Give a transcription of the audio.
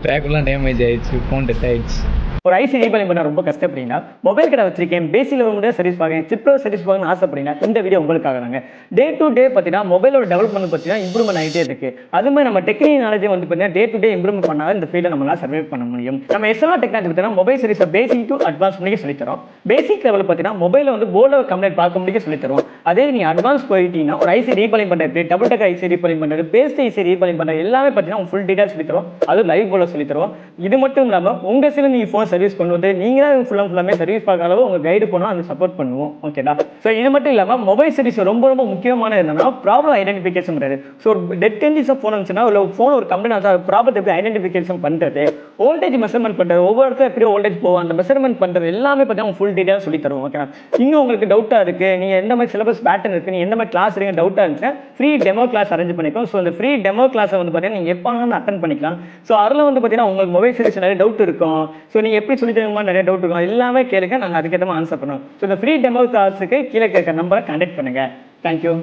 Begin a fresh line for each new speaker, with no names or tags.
பேக்கெல்லாம் damage ஆயிடுச்சு, phone dead ஆயிடுச்சு.
ஒரு ஐசி ரீபாலிங் பண்ண ரொம்ப கஷ்டப்படுறீங்கன்னா, மொபைல் கடை வச்சிருக்கேன், பேசிக் லெவல் மட்டும் சர்வீஸ் பார்க்கறேன், சிப் லெவல் சர்வீஸ் பார்க்கணும்னு ஆசைப்படுறீங்கன்னா இந்த வீடியோ உங்களுக்காக தாங்க. டே டு டே பார்த்தீங்கன்னா மொபைலோட டெவலப்மெண்ட் பார்த்தீங்கன்னா இம்ப்ரூவ்மெண்ட் ஆகிட்டே இருக்கு. அதுமாதிரி நம்ம டெக்னிக் நாலேஜ் வந்து பார்த்தீங்கன்னா டே டு டே இம்ப்ரூவ்மெண்ட் பண்ணால் இந்த ஃபீல்டை நம்மளால சர்வே பண்ண முடியும். நம்ம எஸ்எல்ஆர் டெக்னாலஜி பார்த்தீங்கன்னா மொபைல் சர்வீஸை பேசிக் டு அட்வான்ஸ் முடிக்க சொல்லித்தரோம். பேசிக் லெவலில் பார்த்தீங்கன்னா மொபைலில் வந்து போர்டில் கம்ப்ளைண்ட் பார்க்க முடிக்க சொல்லித்தரோம். அதே நீங்கள் அட்வான்ஸ் போயிட்டீங்கன்னா ஒரு ஐசி ரீபாலிங் பண்ணுறது, டபுள் டெக் ஐசி ரீபாலிங் பண்ணுறது, பேஸ்ட் ஐசி ரீபாலிங் பண்ணுறது எல்லாமே பார்த்தீங்கன்னா ஃபுல் டீடைல்ஸ் சொல்லித்தரோம். அது லைவ் போல சொல்லித்தரோம். இது மட்டும் இல்லாமல் உங்கள் சில நீங்கள் ஃபோன் சர்வீஸ் பண்ணுவது நீங்களே ஃபுல்லாமே சர்வீஸ் பார்க்க அளவு உங்கள் கைடு போனால் அந்த சப்போர்ட் பண்ணுவோம். ஓகேடா? ஸோ இது மட்டும் இல்லாமல் மொபைல் சர்வீஸ் ரொம்ப ரொம்ப முக்கியமான என்னன்னா ப்ராப்ளம் ஐடென்டிஃபிகேஷன் பண்ணுறது. ஸோ டெட் என்ஜின்ஸ் ஃபோன் இருந்துச்சுன்னா இல்லை ஃபோன் ஒரு கம்ப்ளைண்ட் ஆகுது, ப்ராப்ளத்தை எப்படி ஐடென்டிஃபிகேஷன் பண்ணுறது, வோல்டேஜ் மெஷர்மெண்ட் பண்ணுறது, ஒவ்வொரு இடத்துல எப்படி வோல்டேஜ் போகும் அந்த மெஷர்மெண்ட் பண்ணுறது எல்லாமே பார்த்தீங்கன்னா ஃபுல் டீடைல்ஸ் சொல்லி தருவோம். ஓகே? இன்னும் உங்களுக்கு டவுட்டாக இருக்குது, நீங்கள் எந்த மாதிரி சிலபஸ் பேட்டர்ன் இருக்குது, நீங்கள் எந்த மாதிரி கிளாஸ் இருக்கீங்க டவுட்டாக இருந்துச்சுன்னா ஃப்ரீ டெமோ கிளாஸ் அரேஞ்ச் பண்ணிக்கோம். ஸோ அந்த ஃப்ரீ டெமோ கிளாஸை வந்து பார்த்தீங்கன்னா நீங்கள் எப்போ அட்டன் பண்ணிக்கலாம். ஸோ அதில் வந்து பார்த்தீங்கன்னா உங்களுக்கு மொபைல் சர்வீஸ் நிறைய டவுட் இருக்கும். ஸோ நீங்கள் எப்படி சொல்லி தருமா நிறைய டவுட் இருக்கும், எல்லாமே கேளுங்க, நாங்கள் அதுக்கேற்ற மாதிரி ஆன்சர் பண்ணுவோம். ஸோ இந்த ஃப்ரீ டெமோ கிளாஸுக்கு கீழே கேட்குற நம்பரை கான்டாக்ட் பண்ணுங்கள். தேங்க்யூ.